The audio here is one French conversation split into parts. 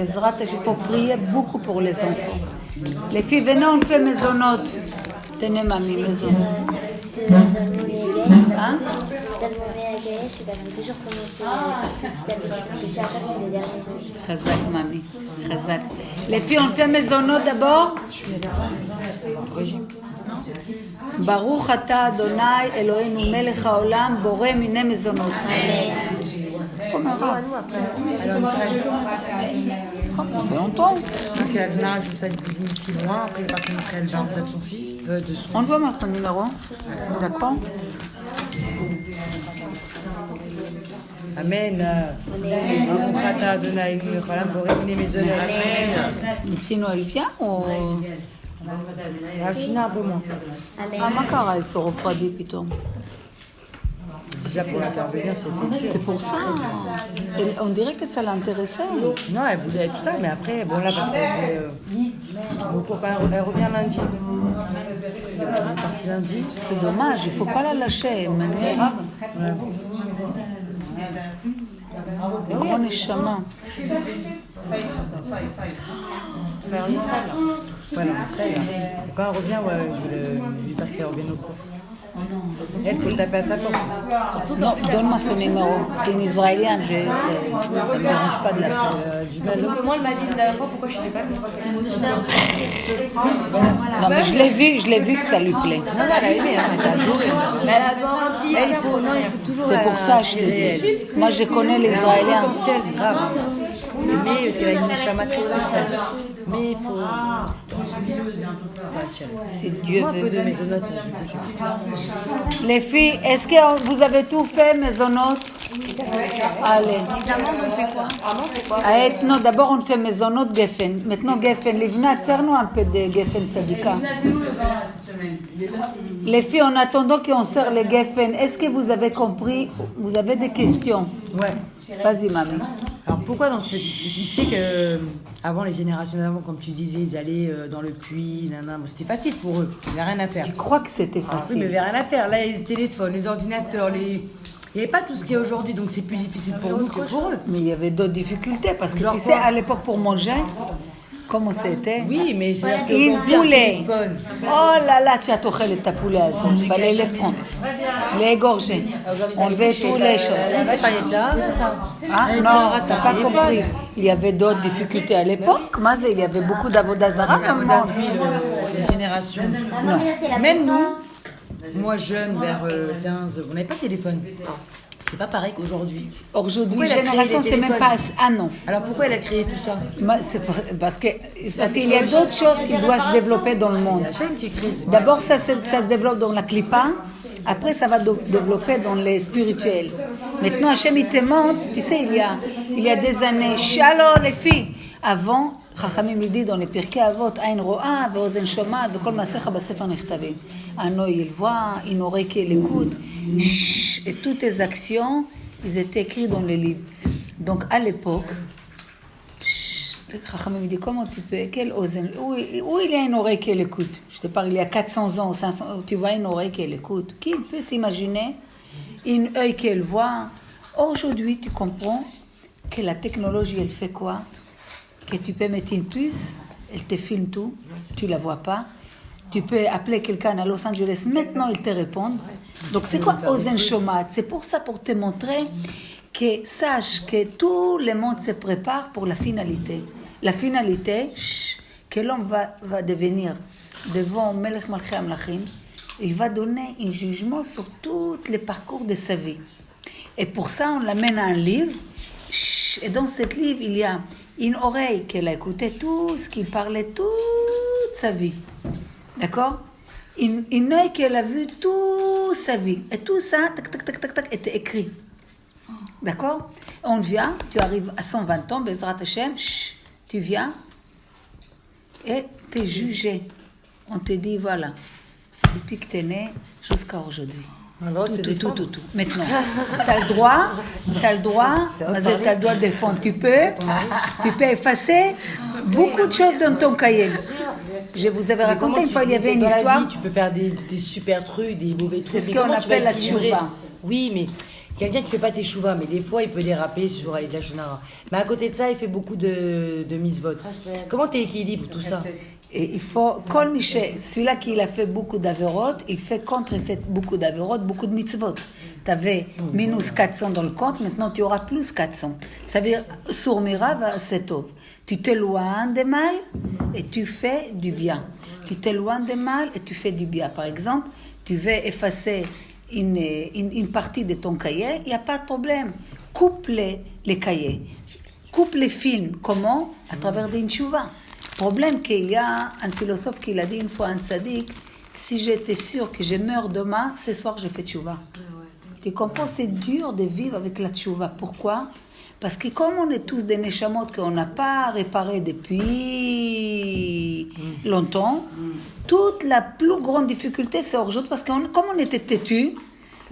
Bezrat, il faut prier beaucoup pour les enfants. Les filles, venez, on fait maisonnot. Tenez, mamie, maison. Hein? toujours commencé parce que Shahar, c'est les derniers jours. Chazak, mamie. Chazak. Les filles, on fait maisonnot d'abord. Baruch ata Adonai Eloheinu melech haolam boré miné maisonnot. Ça fait longtemps. Donc la général joue ça de cuisine 6 mois, après il part en Israël le bain de son fils, de son... On doit mettre son numéro. D'accord. Amen. Baruch ata Adonai Eloheinu melech haolam boré miné maisonnot. Mais sinon, elle vient ou... Elle va finir un peu moins. Ah, ma cara, elle se refroidit plutôt. Déjà pour la faire venir, c'était dur. C'est pour ça. On dirait que ça l'intéressait. Non, elle voulait tout ça, mais après, bon là, parce qu'elle elle revient lundi. Elle est partie lundi. C'est dommage, il ne faut pas la lâcher, Emmanuel. Gros neshama. Faire en Israël. Voilà, en Israël. Quand elle revient, ouais, je vais lui dire qu'elle revienne au cours. Elle, faut le taper à sa porte. Non, donne-moi son numéro. C'est une Israélienne, ça ne me dérange pas de la faire. Donc moi, elle m'a dit la dernière fois pourquoi je n'étais pas Non, mais je l'ai vu que ça lui plaît. Non, elle a aimé, elle a adoré. Mais elle a dû avoir un petit... Elle, il faut toujours... C'est pour ça que je te dis. Moi, je connais les Israéliens. Potentiel, grave. Mais parce qu'elle a une neshama très spéciale. Mais il faut... Si Dieu Moi, un peu veut. de maisonnette. Les filles, est-ce que vous avez tout fait, maisonnot? Allez. Les amandes, on fait quoi? Aetz, non, d'abord on fait maisonnot Geffen. Maintenant Geffen, Livna, serre-nous un peu de Geffen Tzadika. Les filles, en attendant qu'on sert les Geffen, est-ce que vous avez compris? Vous avez des questions? Ouais. Vas-y, mamie. Alors pourquoi dans cette... Tu sais que avant les générations d'avant, comme tu disais, ils allaient dans le puits, bon, c'était facile pour eux, il n'y avait rien à faire. Tu crois que c'était Oui, mais il facile? n'y avait rien à faire. Là, les téléphones, les ordinateurs, il n'y avait pas tout ce qu'il y a aujourd'hui, donc c'est plus difficile pour nous que pour eux. Mais il y avait d'autres difficultés, parce que Genre tu sais, quoi? à l'époque, pour manger, comment c'était? Oui, mais c'est Une poulet. téléphone. Oh là là, tu as toché les tapoulets, il fallait les prendre, les égorger, enlever toutes les choses. C'est pas ça. Ah non, ça n'a pas compris. Il y avait d'autres difficultés à l'époque. Mais il y avait beaucoup d'avodazara. Les générations. Non. Même nous, moi jeune, vers 15, on n'avait pas de téléphone. C'est pas pareil qu'aujourd'hui. Aujourd'hui, Pourquoi elle a créé génération, les c'est même téléphones? pas... Ah non. Alors pourquoi elle a créé tout ça? Parce qu'il y a d'autres choses qui doivent se développer dans le monde. C'est Hachem qui crée. D'abord, ça se développe dans la clipa. Après, ça va développer dans les spirituels. Maintenant, Hachem, il te montre, tu sais, il y a des années, Shalom, les filles. Avant, Chachamim il dit dans les Pirkei Avot, Ain ro'a, ve'ozen shomat, ve'kol ma'asecha b'sefer nechtavim. Un œil, il voit, une oreille qui écoute. Et toutes tes actions, ils étaient écrits dans les livres. Donc, à l'époque, Chachamim il dit, comment tu peux, quel ozen, où il y a une oreille qui écoute? Je te parle, il y a 400 ans, 500 ans, tu vois une oreille qui écoute. Qui peut s'imaginer une œil qu'elle voit? Aujourd'hui, tu comprends que la technologie, elle fait quoi? Que tu peux mettre une puce, elle te filme tout, tu la vois pas. Tu peux appeler quelqu'un à Los Angeles, maintenant ils te répondent. Donc c'est quoi Ozen Shomat? C'est pour ça, pour te montrer que sache que tout le monde se prépare pour la finalité. La finalité, que l'homme va devenir devant Melech Malchei Amlachim, il va donner un jugement sur tous les parcours de sa vie. Et pour ça, on l'amène à un livre. Et dans ce livre, il y a une oreille qu'elle a écouté tout ce qu'il parlait toute sa vie. D'accord? Une œil qu'elle a vu toute sa vie. Et tout ça, tac, tac, tac, tac, tac, était écrit. D'accord? On vient, tu arrives à 120 ans, Bezrat Hashem, tu viens et tu es jugé. On te dit, voilà, depuis que tu es né jusqu'à aujourd'hui. Alors, Tout. Maintenant, tu as le droit, tu as le droit de défendre. Tu peux effacer beaucoup de choses dans ton cahier. Je vous avais raconté une fois, il y avait une histoire. Tu peux faire des super trucs, des mauvais trucs. C'est ce qu'on appelle la tchouva. Oui, mais quelqu'un qui fait pas teshuva, mais des fois il peut déraper sur de la shonara. Mais à côté de ça, il fait beaucoup de mitzvot. Comment tu équilibres tout ça? Et il faut, Kol Miché, celui-là qui a fait beaucoup d'averot, il fait contre beaucoup d'averot, beaucoup de mitzvot. Tu avais minus 400 dans le compte, maintenant tu auras plus 400. Ça veut dire, sur Mirav, c'est tout. Tu t'éloignes des mal et tu fais du bien. Tu t'éloignes des mal et tu fais du bien. Par exemple, tu veux effacer une partie de ton cahier, il n'y a pas de problème. Coupe les cahiers. Coupe les films. Comment? À travers des tchouva. Problème qu'il y a un philosophe qui l'a dit une fois, un tzaddik, si j'étais sûr que je meurs demain, ce soir je fais tchouva. Tu comprends, c'est dur de vivre avec la tchouva. Pourquoi? Parce que comme on est tous des neshamot qu'on n'a pas réparé depuis longtemps, toute la plus grande difficulté c'est aujourd'hui, parce que comme on était têtus,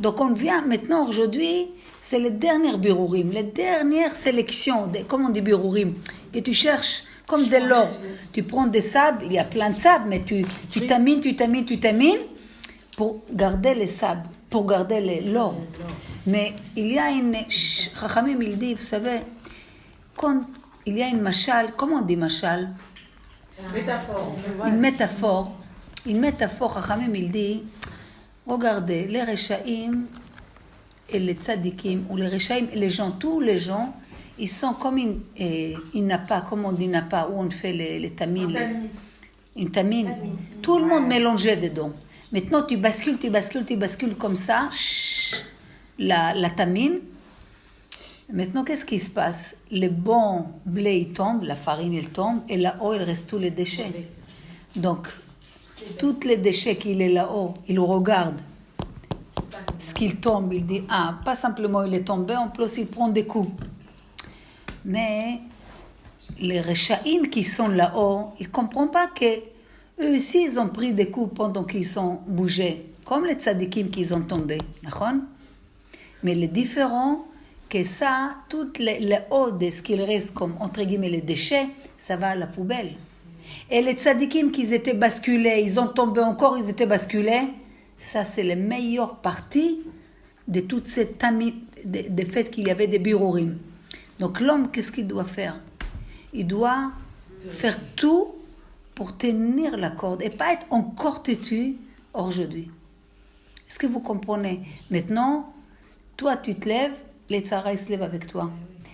donc on vient maintenant aujourd'hui, c'est les dernières birourim, les dernières sélections, comme on dit birourim, que tu cherches comme de l'or. Tu prends des sables, il y a plein de sables, mais tu tamines pour garder les sables, pour garder l'or. Mais il y a une... Chachamim, il dit, vous savez, quand il y a une machal, comment on dit machal? Une métaphore, Chachamim, il dit, regardez, les Rechaïm et les Tzadikim, ou les Rechaïm et les gens, tous les gens, ils sont comme une napa, comme on dit napa, où on fait les tamines. Une tamine. Tout le monde mélangé dedans. Maintenant, tu bascules comme ça, la tamine. Maintenant, qu'est-ce qui se passe? Le bon blé, il tombe, la farine, il tombe, et là-haut, il reste tous les déchets. Donc, tous les déchets qu'il est là-haut, il regarde ce qu'il tombe, il dit, pas simplement il est tombé, en plus, il prend des coups. Mais les Rechaïm qui sont là-haut, ils ne comprennent pas que eux aussi, ils ont pris des coups pendant qu'ils sont bougés, comme les tzadikim qui ont tombé. Mais le différent, que ça, tout le haut de ce qu'il reste comme, entre guillemets, les déchets, ça va à la poubelle. Et les tzadikim qui étaient basculés, ils ont tombé encore, ils étaient basculés, ça c'est la meilleure partie de toute cette des faits qu'il y avait des birourim. Donc l'homme, qu'est-ce qu'il doit faire? Il doit faire tout pour tenir la corde et pas être encore têtu aujourd'hui. Est-ce que vous comprenez? Maintenant, toi tu te lèves, les tzara ils se lèvent avec toi.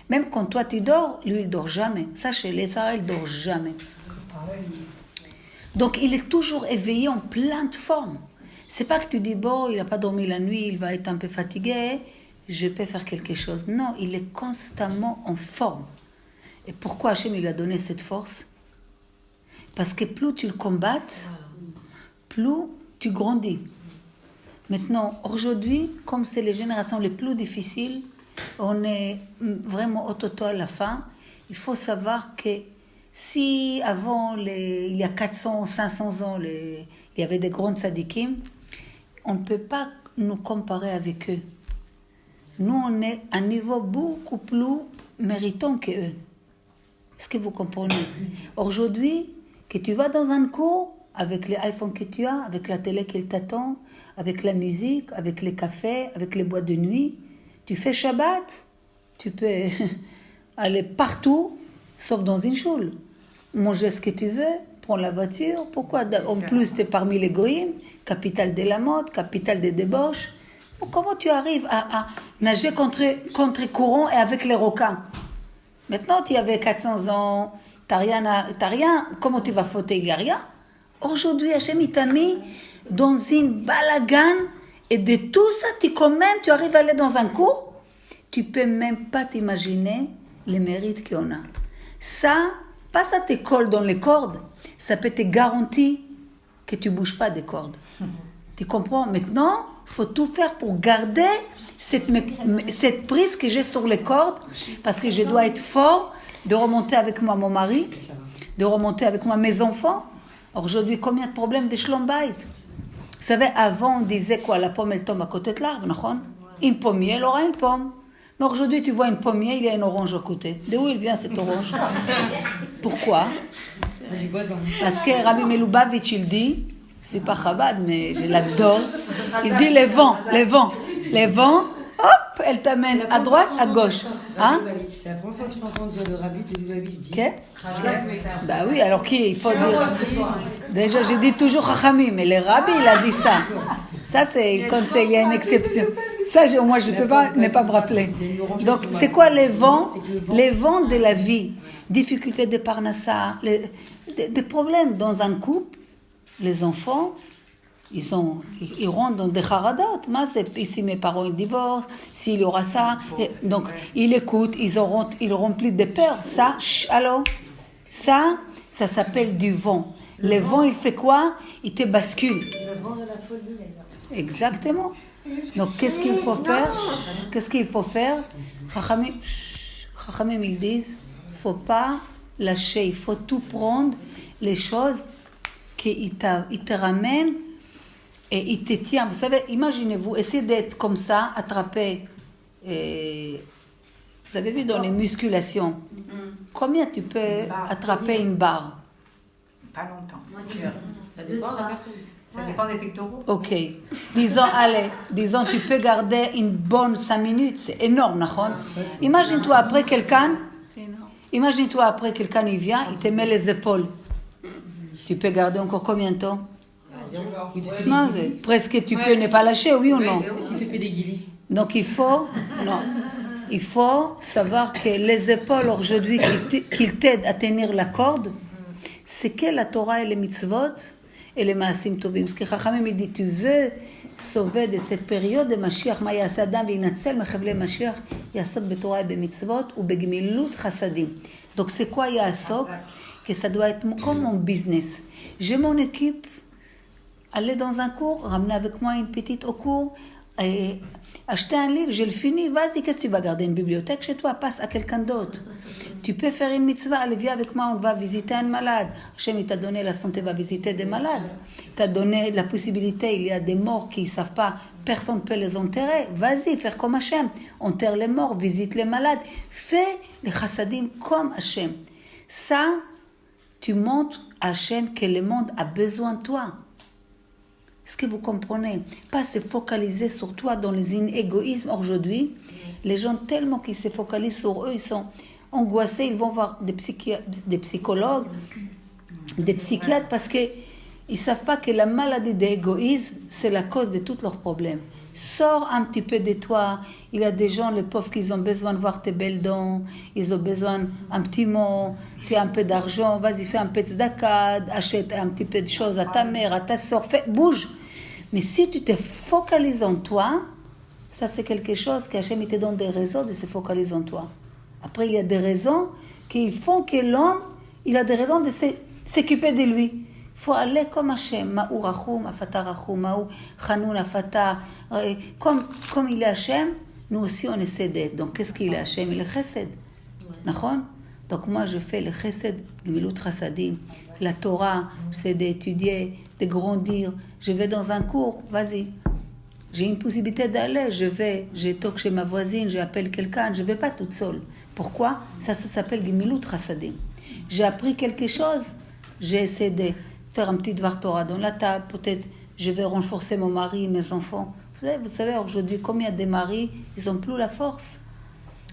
Même quand toi tu dors, lui il dort jamais. Sachez, les tzara ils dort jamais. Donc il est toujours éveillé en pleine forme. C'est pas que tu dis, bon, il n'a pas dormi la nuit, il va être un peu fatigué, je peux faire quelque chose. Non, il est constamment en forme. Et pourquoi Hachem il a donné cette force? Parce que plus tu le combattes, plus tu grandis. Maintenant, aujourd'hui, comme c'est les générations les plus difficiles, on est vraiment au-toto à la fin. Il faut savoir que si avant, il y a 400, 500 ans, il y avait des grands tzadikim, on ne peut pas nous comparer avec eux. Nous, on est à un niveau beaucoup plus méritant qu'eux. Est-ce que vous comprenez? Aujourd'hui, que tu vas dans un cours, avec les iPhones que tu as, avec la télé qui t'attend, avec la musique, avec les cafés, avec les boîtes de nuit, tu fais Shabbat, tu peux aller partout, sauf dans une choule. Manger ce que tu veux, prends la voiture. Pourquoi? En plus, tu es parmi les goïms, capitale de la mode, capitale des débauches. Comment tu arrives à nager contre courant et avec les requins? Maintenant, tu avais 400 ans, t'as rien. Comment tu vas fauter? Il n'y a rien. Aujourd'hui, Hachem il t'a mis dans une balagan et de tout ça, tu arrives à aller dans un cours. Tu peux même pas t'imaginer les mérites qu'on a. Ça, pas ça te colle dans les cordes, ça peut te garantir que tu bouges pas des cordes. Tu comprends? Maintenant, il faut tout faire pour garder cette prise que j'ai sur les cordes, parce que je dois être fort, de remonter avec moi mon mari, de remonter avec moi mes enfants. Aujourd'hui, combien de problèmes de shlom bayit? Vous savez, avant, on disait quoi? La pomme, elle tombe à côté de l'arbre, non? Une pommier, elle aura une pomme. Mais aujourd'hui, tu vois une pommier, il y a une orange à côté. D'où il vient cette orange? Pourquoi? Parce que Rabbi Melubavitch, il dit, c'est pas Chabad, mais je l'adore, il dit les vents, hop, elle t'amène à droite, à gauche. Hein? C'est la première fois que je t'entends dire le rabbi de Lubavitch. Je dis. Ok? Bah oui, alors qui? Il faut dire. Déjà, j'ai dit toujours Chachamim, mais le rabbi, il a dit ça. Ça, c'est quand il y a une exception. Ça, moi, je ne peux pas ne pas me rappeler. Donc, c'est quoi les vents? Les vents de la vie. Difficultés de parnassa, des problèmes dans un couple. Les enfants, ils rentrent dans des haradot. Si mes parents ils divorcent, s'il y aura ça. Donc, ils écoutent, ils remplissent de peur. Ça, alors, ça s'appelle du vent. Le vent, il fait quoi? Il te bascule. Le vent de la folie, d'ailleurs. Exactement. Donc, qu'est-ce qu'il faut faire? Chachamim, ils disent, il ne faut pas lâcher, il faut tout prendre, les choses qui te ramènent et il te tient. Vous savez, imaginez-vous, essayez d'être comme ça, attrapé. Vous avez vu dans les musculations, combien tu peux attraper une barre? Pas longtemps. Ça dépend de la personne. Ça dépend des pectoraux. Ok. Disons, tu peux garder une bonne 5 minutes. C'est énorme, Nahon. Imagine-toi après quelqu'un, il vient, il te met les épaules. Tu peux garder encore combien de temps? Non, presque tu peux ne pas lâcher, oui ou non? Si tu fais des guilis. Donc il faut savoir que les épaules aujourd'hui qui t'aident à tenir la corde, c'est que la Torah et les mitzvot et les maasim tovim. Ce que Chachamim me dit, tu veux sauver de cette période de Mashiach, ma ya'asa adam v'yinatzel mechevle Mashiach, ya'asok betorah et b'mitzvot ou b'gemilut chasadim. Donc c'est quoi ya'asok? Que ça doit être comme mon business. Je m'en occupe, aller dans un cours, ramener avec moi une petite au cours, acheter un livre, je le finis, vas-y, qu'est-ce que tu vas garder? Une bibliothèque chez toi, passe à quelqu'un d'autre. Tu peux faire une mitzvah, allez, viens avec moi, on va visiter un malade. Hachem, il t'a donné la santé, va visiter des malades. Il t'a donné la possibilité, il y a des morts qui ne savent pas, personne ne peut les enterrer. Vas-y, faire comme Hachem. Enterre les morts, visite les malades. Fais les chassadim comme Hachem. Ça, tu montres à Hachem que le monde a besoin de toi. Est-ce que vous comprenez? Pas se focaliser sur toi dans les égoïsmes aujourd'hui. Les gens tellement qui se focalisent sur eux, ils sont angoissés, ils vont voir des psychologues, des psychiatres, parce qu'ils ne savent pas que la maladie d'égoïsme, c'est la cause de tous leurs problèmes. Sors un petit peu de toi. Il y a des gens, les pauvres, qui ont besoin de voir tes belles dents, ils ont besoin d'un petit mot, tu as un peu d'argent, vas-y, fais un peu de tzedaka, achète un petit peu de choses à ta mère, à ta soeur, bouge. Mais si tu te focalises en toi, ça c'est quelque chose qu'Hachem te donne des raisons de se focaliser en toi. Après, il y a des raisons qui font que l'homme, il a des raisons de s'occuper de lui. Il faut aller comme Hachem. Ma'u rachum, afata rachum, ma'u chanoun, afata. Comme il est Hachem, nous aussi on essaie d'être. Donc qu'est-ce qu'il est Hachem? Il est chesed. Nachon? Donc moi je fais le chesed, le milut chasadim, la Torah, j'essaie d'étudier, de grandir. Je vais dans un cours, vas-y. J'ai une possibilité d'aller, je toque chez ma voisine, j'appelle quelqu'un, je ne vais pas toute seule. Pourquoi? Ça s'appelle Gemilut Chassadim. J'ai appris quelque chose, j'ai essayé de faire un petit devoir Torah dans la table, peut-être je vais renforcer mon mari, mes enfants. Vous savez, aujourd'hui, combien de maris, ils n'ont plus la force.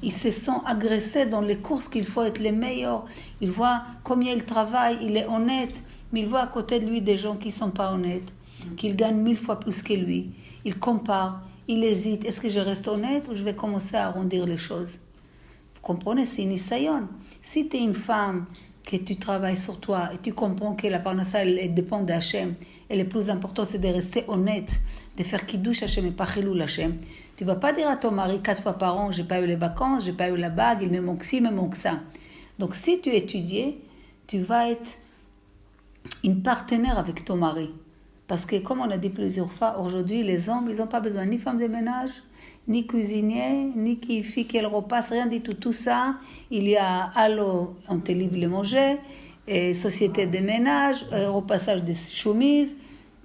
Ils se sont agressés dans les courses qu'il faut être les meilleurs. Ils voient combien il travaille, il est honnête, mais ils voient à côté de lui des gens qui ne sont pas honnêtes, qui gagnent 1000 fois plus que lui. Il compare, il hésite. Est-ce que je reste honnête ou je vais commencer à arrondir les choses? Vous comprenez, c'est une isayon. Si tu es une femme, que tu travailles sur toi et tu comprends que la parnassa, elle dépend d'Hachem, et le plus important, c'est de rester honnête, de faire kiddush Hachem et pas chilul Hachem. Tu ne vas pas dire à ton mari 4 fois par an, j'ai pas eu les vacances, j'ai pas eu la bague, il me manque ci, il me manque ça. Donc si tu étudies, tu vas être une partenaire avec ton mari. Parce que, comme on a dit plusieurs fois, aujourd'hui, les hommes, ils n'ont pas besoin ni femme de ménage, ni cuisinier, ni qui fille qu'elle repasse, rien du tout. Tout ça, il y a allô, on te livre le manger, et société de ménage, repassage des chemises.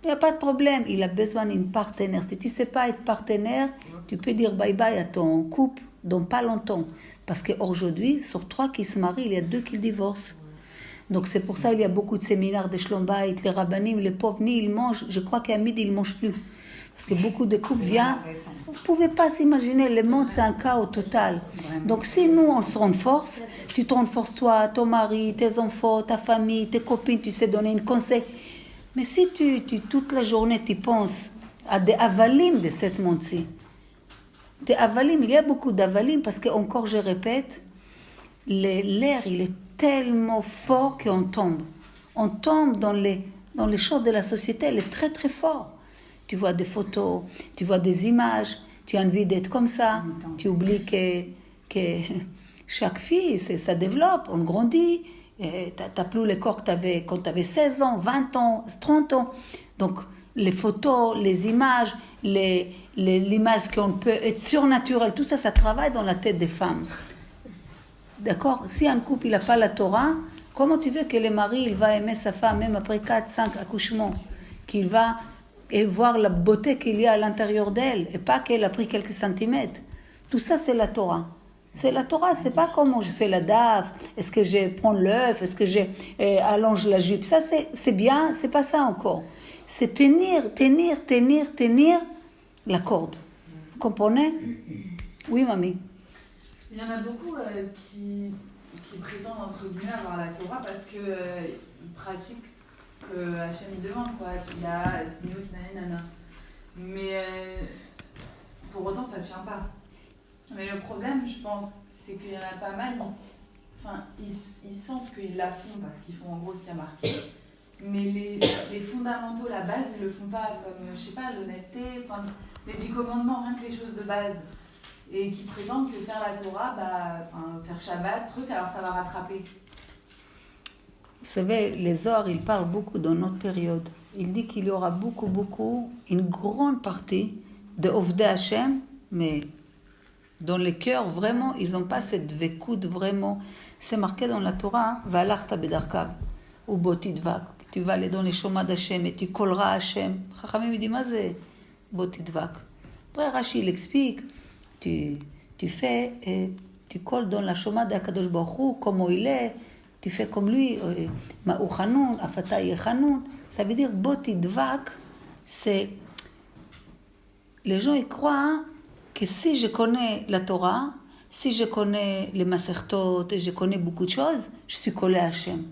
Il n'y a pas de problème. Il a besoin d'une partenaire. Si tu ne sais pas être partenaire, tu peux dire bye-bye à ton couple dans pas longtemps. Parce qu'aujourd'hui, sur 3 qui se marient, il y a 2 qui divorcent. Donc c'est pour ça qu'il y a beaucoup de séminaires de Shlom Bayit, les rabbanim, les pauvres, ni ils mangent, je crois qu'à midi ils ne mangent plus. Parce que beaucoup de couples viennent, vous ne pouvez pas s'imaginer, le monde c'est un chaos total. Donc si nous on se renforce, tu te renforces toi, ton mari, tes enfants, ta famille, tes copines, tu sais donner un conseil. Mais si tu toute la journée tu penses à des avalim de ce monde-ci, des avalim, il y a beaucoup d'avalim parce que encore je répète, l'air il est tellement fort qu'on tombe. On tombe dans les choses de la société, elle est très très fort. Tu vois des photos, tu vois des images, tu as envie d'être comme ça, tu oublies que chaque fille, ça développe, on grandit, tu n'as plus le corps que tu avais quand tu avais 16 ans, 20 ans, 30 ans. Donc les photos, les images, l'image qu'on peut être surnaturelle, tout ça, ça travaille dans la tête des femmes. D'accord? Si un couple n'a pas la Torah, comment tu veux que le mari il va aimer sa femme même après 4, 5 accouchements, qu'il va et voir la beauté qu'il y a à l'intérieur d'elle et pas qu'elle a pris quelques centimètres. Tout ça c'est la Torah. C'est la Torah, c'est pas comment je fais la daf, est-ce que je prends l'œuf, est-ce que je allonge la jupe. Ça c'est bien, c'est pas ça encore. C'est tenir la corde. Vous comprenez? Oui, mamie. Il y en a beaucoup qui prétendent entre guillemets avoir la Torah parce que ils pratiquent ce que Hachem lui demande, quoi. Il a Tzniut, nanana. Mais pour autant, ça ne tient pas. Mais le problème, je pense, c'est qu'il y en a pas mal. Ils sentent qu'ils la font parce qu'ils font en gros ce qu'il y a marqué. Mais les fondamentaux, la base, ils le font pas. Comme, je sais pas, l'honnêteté, les 10 commandements, rien que les choses de base. Et qui prétendent que faire la Torah, faire Shabbat, alors ça va rattraper. Vous savez, les Zohar, ils parlent beaucoup dans notre période. Il dit qu'il y aura beaucoup, une grande partie de Ovdei Hashem, mais dans les cœurs, vraiment, ils n'ont pas cette vécoute, vraiment. C'est marqué dans la Torah, Valachta bedarkav, ou botidvak. Tu vas aller dans les chemins d'Hashem et tu colleras Hashem. Chachamim, il dit, ma c'est botidvak. Après, Rashi, il explique, tu fais, et tu colles dans la chemin d'Akadosh Baruch Hu, comment il est, tu fais comme lui, Ma'u Chanoun, Afata Yechanoun. Ça veut dire, botidvak, c'est... Les gens, ils croient que si je connais la Torah, si je connais les Masertot, et je connais beaucoup de choses, je suis collé à Hachem.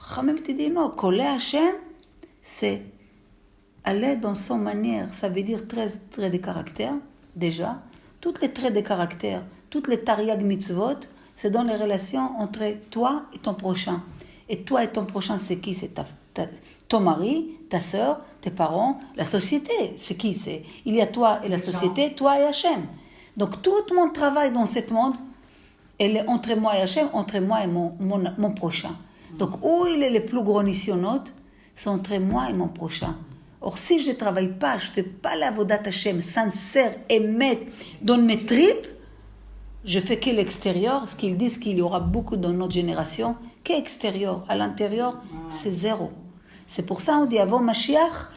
Chachamim te dit non, coller à Hachem, c'est aller dans son manière. Ça veut dire 13 traits de caractère, déjà. Tous les traits de caractère, toutes les tariag mitzvot, c'est dans les relations entre toi et ton prochain. Et toi et ton prochain, c'est qui? C'est ton mari, ta sœur, tes parents, la société. C'est qui? Il y a toi et la société, toi et Hachem. Donc tout mon travail dans ce monde, elle est entre moi et Hachem, entre moi et mon prochain. Donc où il est le plus gros nissionnot, c'est entre moi et mon prochain. Or si je ne travaille pas, je ne fais pas la vodat Hachem sincère et mettre dans mes tripes, je fais que l'extérieur, ce qu'ils disent qu'il y aura beaucoup dans notre génération, qu'extérieur. À l'intérieur, c'est zéro. C'est pour ça qu'on dit avant Mashiach,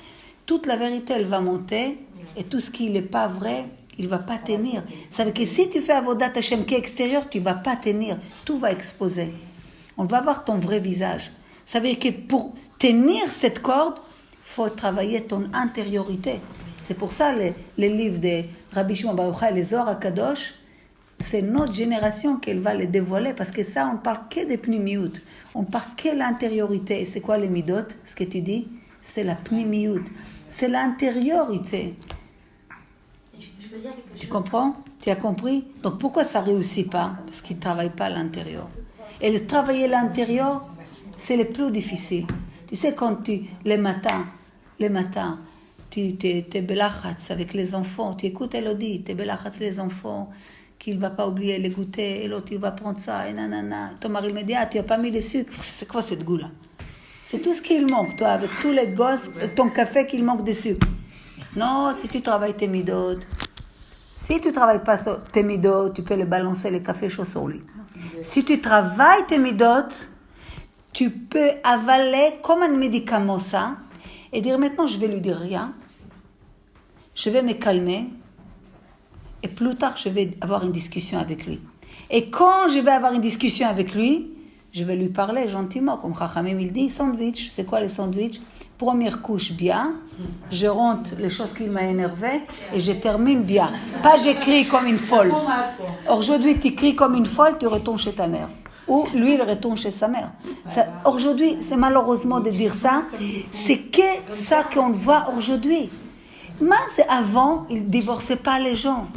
toute la vérité, elle va monter, et tout ce qui n'est pas vrai, il ne va pas tenir. Ça veut dire que si tu fais avodat Hashem qu'extérieur, tu ne vas pas tenir. Tout va exploser. On va voir ton vrai visage. Ça veut dire que pour tenir cette corde, il faut travailler ton intériorité. C'est pour ça les livres de Rabbi Shimon Bar Yochai et les Zohar HaKadosh, c'est notre génération qu'elle va les dévoiler, parce que ça, on ne parle que des pnimiyut. On parle que de l'intériorité. Et c'est quoi les midot? Ce que tu dis, c'est la pnimiyut. C'est l'intériorité. Tu comprends? Tu as compris? Donc pourquoi ça ne réussit pas? Parce qu'ils ne travaillent pas à l'intérieur. Et de travailler l'intérieur, c'est le plus difficile. Tu sais, quand les matins, tu es belachatz avec les enfants, tu écoutes Elodie, tu es belachatz les enfants, qu'il ne va pas oublier les goûter, et l'autre il va prendre ça, et nanana. Ton mari me dit, tu n'as pas mis les sucres, c'est quoi cette goût-là? C'est tout ce qu'il manque, toi, avec tous les gosses, ton café qu'il manque de sucre. Non, si tu travailles tes midot, si tu ne travailles pas tes midot, tu peux les balancer les cafés chauds sur lui. Si tu travailles tes midot, tu peux avaler comme un médicament ça, et dire maintenant je vais lui dire rien, je vais me calmer, et plus tard je vais avoir une discussion avec lui. Et quand je vais avoir une discussion avec lui, je vais lui parler gentiment, comme Chachamim il dit, sandwich, c'est quoi les sandwichs? Première couche bien, je rentre les choses qui m'ont énervé et je termine bien. Pas j'écris comme une folle. Aujourd'hui, tu cries comme une folle, tu retournes chez ta mère. Ou lui, il retourne chez sa mère. Aujourd'hui, c'est malheureusement de dire ça, c'est que ça qu'on voit aujourd'hui. Mais c'est avant, ils ne divorçaient pas les gens.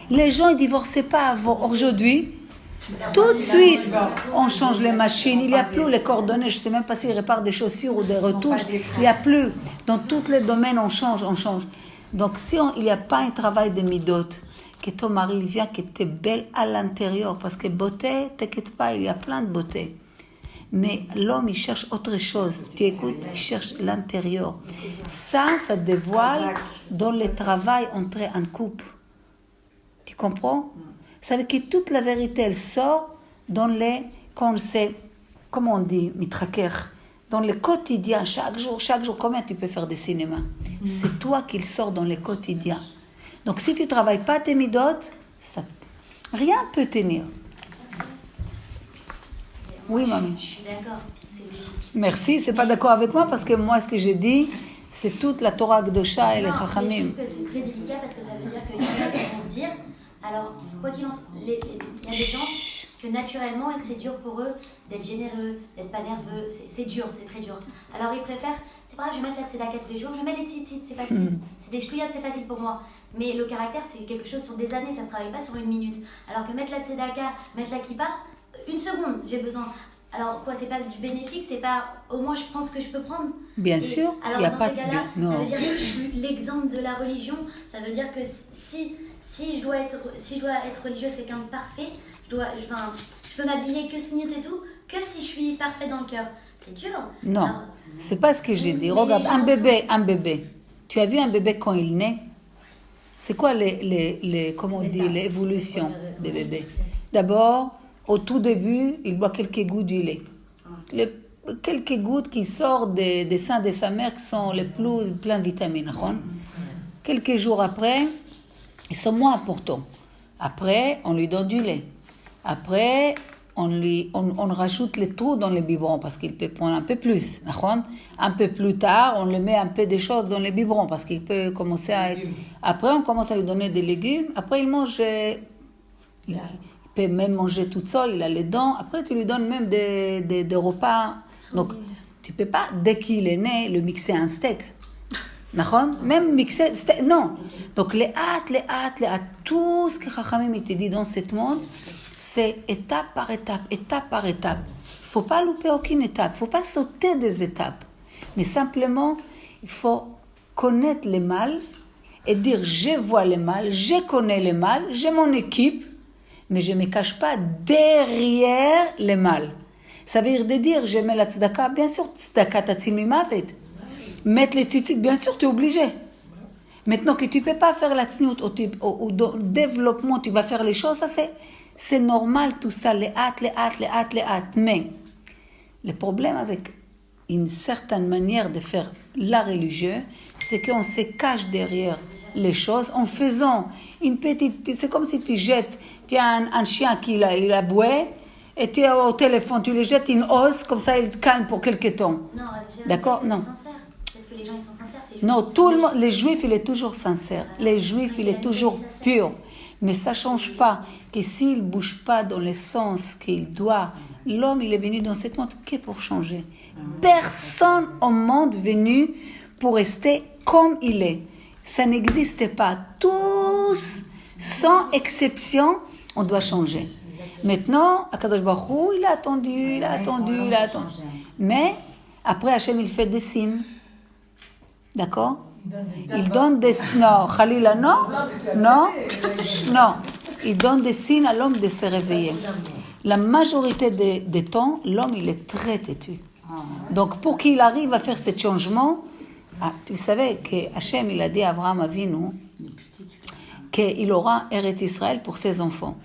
Les gens ne divorçaient pas avant. Aujourd'hui, tout de suite, on change les machines. Il n'y a plus les coordonnées. Je ne sais même pas s'ils réparent des chaussures ou des retouches. Il n'y a plus. Dans tous les domaines, on change. Donc, si il n'y a pas un travail de midot, que ton mari vient, que tu es belle à l'intérieur, parce que beauté, t'inquiète pas, il y a plein de beauté. Mais l'homme, il cherche autre chose. Tu écoutes, il cherche l'intérieur. Ça dévoile dans le travail entre un couple. Tu comprends? Ça veut dire que toute la vérité, elle sort dans les, quand c'est, comment on dit, mitraker, dans le quotidien, chaque jour, combien tu peux faire des cinémas? C'est toi qui le sors dans le quotidien. Donc si tu ne travailles pas tes midot, rien ne peut tenir. Oui, mamie. Je suis d'accord, c'est logique. Merci, c'est pas d'accord avec moi parce que moi, ce que j'ai dit, c'est toute la Torah Gdosha et les Chachamim. Je trouve que c'est très délicat parce que ça veut dire qu'il y en a qui vont se dire, alors, quoi qu'il en soit, il y a des gens que naturellement, c'est dur pour eux d'être généreux, d'être pas nerveux, c'est dur, c'est très dur. Alors ils préfèrent, c'est pas grave, je vais mettre la tzedaka tous les jours, je vais mettre des tzitzit, c'est facile. C'est des ch'touillottes, c'est facile pour moi. Mais le caractère, c'est quelque chose sur des années, ça se travaille pas sur une minute. Alors que mettre la tzedaka, mettre la kippa, une seconde, j'ai besoin. Alors quoi, c'est pas du bénéfique, c'est pas au moins je prends ce que je peux prendre. Bien sûr, alors il n'y a dans pas ces cas-là, non. ça veut dire que je suis l'exemple de la religion. Ça veut dire que si je dois être religieuse, quelqu'un de parfait, je peux m'habiller que snit et tout, que si je suis parfaite dans le cœur. C'est dur. Non, alors, c'est pas ce que j'ai dit. Regarde, un bébé. Tu as vu un bébé quand il naît? C'est quoi comment on dit, l'évolution des bébés? D'abord, au tout début, il boit quelques gouttes du lait. Quelques gouttes qui sortent des seins de sa mère qui sont les plus plein de vitamines. Quelques jours après, ils sont moins importants. Après, on lui donne du lait. Après, on rajoute les trous dans les biberons parce qu'il peut prendre un peu plus. Un peu plus tard, on lui met un peu de choses dans les biberons parce qu'il peut commencer à... Après, on commence à lui donner des légumes. Après, il mange... Il peut même manger tout seul, il a les dents. Après, tu lui donnes même des repas. Donc, tu ne peux pas, dès qu'il est né, le mixer un steak. Même mixer, non. Donc, les hâtes, tout ce que Chachamim te dit dans ce monde, c'est étape par étape. Il ne faut pas louper aucune étape, il ne faut pas sauter des étapes. Mais simplement, il faut connaître le mal et dire, je vois le mal, je connais le mal, j'ai mon équipe, mais je ne me cache pas derrière le mal. Ça veut dire de dire, je mets la tzedaka, bien sûr, tzedaka tatzil mimavet. Mettre les tzitzit, bien sûr, tu es obligé. Maintenant que tu ne peux pas faire la tzniut, ou dans le développement, tu vas faire les choses, ça c'est normal tout ça, les hâtes. Mais le problème avec une certaine manière de faire la religion, c'est qu'on se cache derrière les choses en faisant une petite... C'est comme si tu jettes, tu as un chien qui il a boué, et tu es au téléphone, tu lui jettes une hausse, comme ça il te calme pour quelque temps. Non, d'accord? Non. Peut-être que les gens ils sont sincères. Non, tout le monde, les juifs, il est toujours sincère. Les juifs, il est toujours pur. Mais ça ne change pas que s'il ne bouge pas dans le sens qu'il doit, l'homme, il est venu dans ce monde que pour changer. Personne au monde venu pour rester comme il est. Ça n'existe pas. Tous, sans exception, on doit changer. Maintenant, Akadosh Baruch Hu, il a attendu. Mais après, Hachem, il fait des signes. D'accord? Il donne des... Non, Khalila, non. Il donne des signes à l'homme de se réveiller. La majorité des temps, l'homme, il est très têtu. Donc, pour qu'il arrive à faire ce changement, tu savais que Hachem, il a dit à Abraham Avinu qu'il aura Eretz Israël pour ses enfants.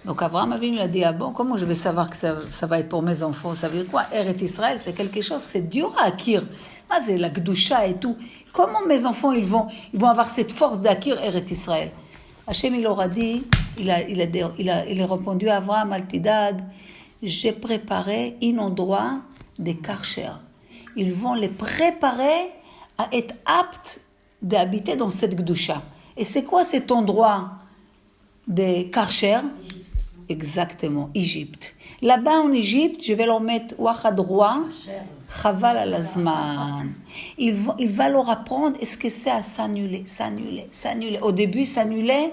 Donc, Abraham Avinu il a dit, bon, comment je vais savoir que ça va être pour mes enfants? Ça veut dire quoi? Eretz Israël, c'est quelque chose, c'est dur à acquérir. C'est la Gdusha et tout. Comment mes enfants, ils vont avoir cette force d'acquérir Eretz Israël? Hachem, il leur a dit, il a répondu à Abraham, Altidag, j'ai préparé un endroit de Karcher. Ils vont les préparer à être aptes d'habiter dans cette Gdusha. Et c'est quoi cet endroit de Karcher? Exactement, Égypte. Là-bas en Égypte, je vais leur mettre Wachad Roi, Chaval al-Azman. Il va leur apprendre est-ce que c'est à s'annuler. Au début, s'annuler,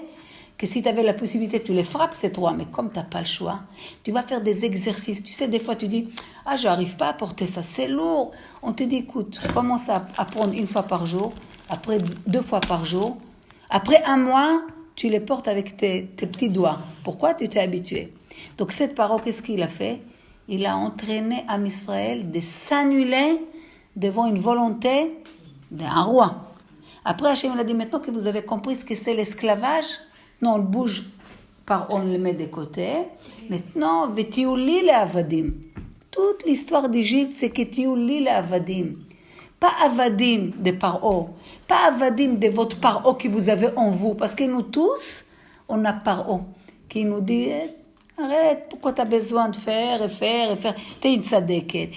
que si tu avais la possibilité, tu les frappes, c'est toi. Mais comme tu n'as pas le choix, tu vas faire des exercices. Tu sais, des fois, tu dis, j'arrive pas à porter ça, c'est lourd. On te dit, écoute, commence à prendre 1 fois par jour, après 2 fois par jour. Après 1 mois, tu les portes avec tes petits doigts. Pourquoi? Tu t'es habitué. Donc cette parole, qu'est-ce qu'il a fait? Il a entraîné Am Israël de s'annuler devant une volonté d'un roi. Après, Hachem a dit, maintenant que vous avez compris ce que c'est l'esclavage, non, on bouge, on le met de côté. Maintenant, Vetiuli le Avadim. Toute l'histoire d'Égypte, c'est que Tiuli le Avadim. Pas Avadim de Paro, pas Avadim de votre Paro que vous avez en vous. Parce que nous tous, on a Paro qui nous dit, arrête, pourquoi tu as besoin de faire. T'es une tzadéket.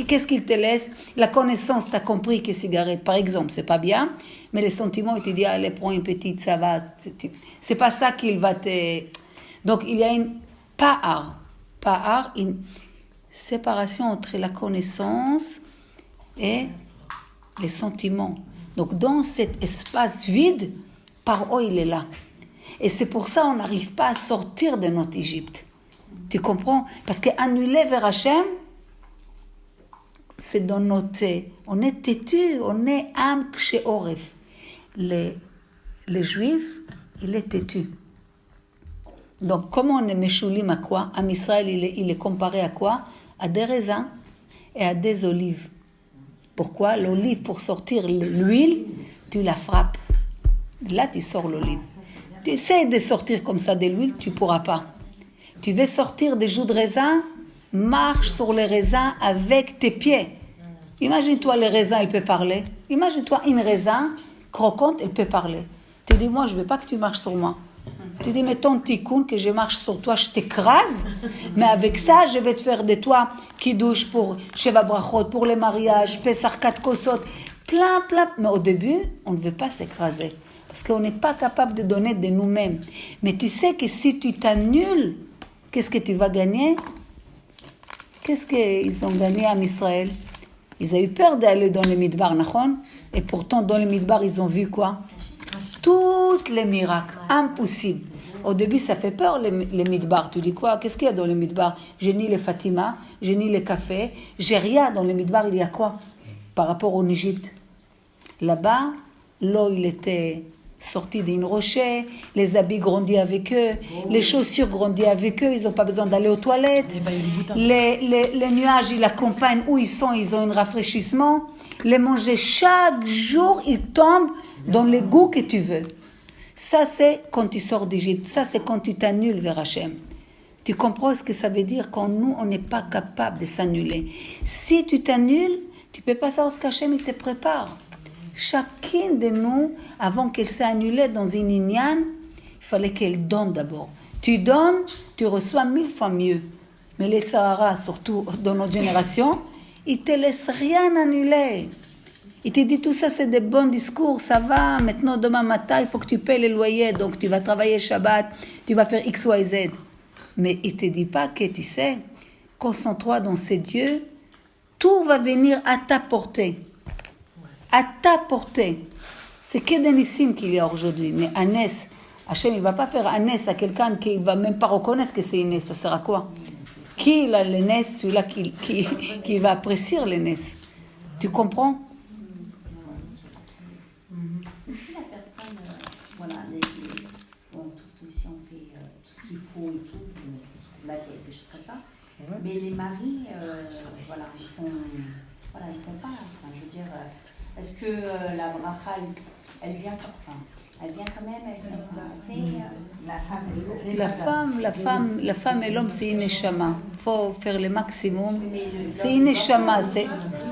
Qu'est-ce qu'il te laisse? La connaissance, tu as compris que cigarette, par exemple, c'est pas bien, mais les sentiments, il te dit, allez, prends une petite, ça va. C'est pas ça qu'il va te... Donc, il y a une une séparation entre la connaissance et les sentiments. Donc, dans cet espace vide, Paro, il est là. Et c'est pour ça qu'on n'arrive pas à sortir de notre Égypte. Tu comprends? Parce qu'annuler vers Hachem, c'est dans notre... On est têtu, on est Am Kshe Oref. Les Juifs, il est têtu. Donc, comment on est Meshulim à quoi? Am Israël, il est comparé à quoi? À des raisins et à des olives. Pourquoi? L'olive, pour sortir l'huile, tu la frappes. Là, tu sors l'olive. Tu essaies de sortir comme ça de l'huile, tu ne pourras pas. Tu veux sortir des joues de raisin, marche sur les raisins avec tes pieds. Imagine-toi les raisins, il peut parler. Imagine-toi une raisin croquante, elle peut parler. Tu dis, moi, je ne veux pas que tu marches sur moi. Tu dis, mais ton tikkun, que je marche sur toi, je t'écrase. Mais avec ça, je vais te faire de toi kiddush pour Sheva Brachot, pour les mariages, Pesach Kat Kosot, plein. Mais au début, on ne veut pas s'écraser. Parce qu'on n'est pas capable de donner de nous-mêmes. Mais tu sais que si tu t'annules, qu'est-ce que tu vas gagner? Qu'est-ce qu'ils ont gagné à Israël? Ils ont eu peur d'aller dans le Midbar, nachon? Et pourtant, dans le Midbar, ils ont vu quoi? Tous les miracles, impossible. Au début, ça fait peur, les Midbar. Tu dis quoi? Qu'est-ce qu'il y a dans le Midbar? J'ai ni les Fatima, j'ai ni les cafés, j'ai rien. Dans le Midbar, il y a quoi? Par rapport en Égypte. Là-bas, l'eau, il était... sortis d'un rocher, les habits grandis avec eux, les chaussures grandis avec eux, ils n'ont pas besoin d'aller aux toilettes. Les nuages, ils l'accompagnent où ils sont, ils ont un rafraîchissement. Les manger chaque jour, ils tombent dans le goût que tu veux. Ça, c'est quand tu sors d'Égypte. Ça, c'est quand tu t'annules vers Hachem. Tu comprends ce que ça veut dire quand nous, on n'est pas capable de s'annuler. Si tu t'annules, tu ne peux pas savoir ce qu'Hachem il te prépare. Chacune de nous, avant qu'elle s'est annulée dans une inyan, il fallait qu'elle donne d'abord. Tu donnes, tu reçois 1000 fois mieux. Mais les Sahara, surtout dans notre génération, ils ne te laissent rien annuler. Ils te disent tout ça, c'est des bons discours, ça va. Maintenant, demain matin, il faut que tu payes les loyers, donc tu vas travailler Shabbat, tu vas faire X, Y, Z. Mais il ne te dit pas que, tu sais, concentre-toi dans ces dieux, tout va venir à ta portée. À ta portée. C'est que des nissim qu'il y a aujourd'hui. Mais un nes, Hachem, il ne va pas faire un nes à quelqu'un qui ne va même pas reconnaître que c'est un nes. Ça sert à quoi? Qui a le nes? Celui-là qui va apprécier le nes. Tu comprends? Si la personne, bon, tout ici on fait tout ce qu'il faut et tout, la tête, des choses comme ça. Ouais. Mais les maris, ils font pas. Enfin, je veux dire, est-ce que la bracha, elle vient quand même, la femme et l'homme, c'est une neshama. Il faut faire le maximum. C'est une neshama, c'est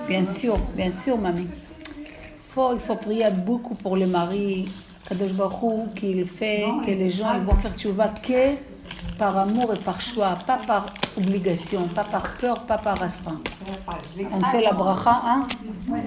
bien sûr, mamie. Il faut prier beaucoup pour le mari, Kadosh Baruch Hu, qu'il fait que les gens ils vont faire tchouva que par amour et par choix, pas par obligation, pas par peur, pas par astreinte. On fait la bracha, hein? Ouais.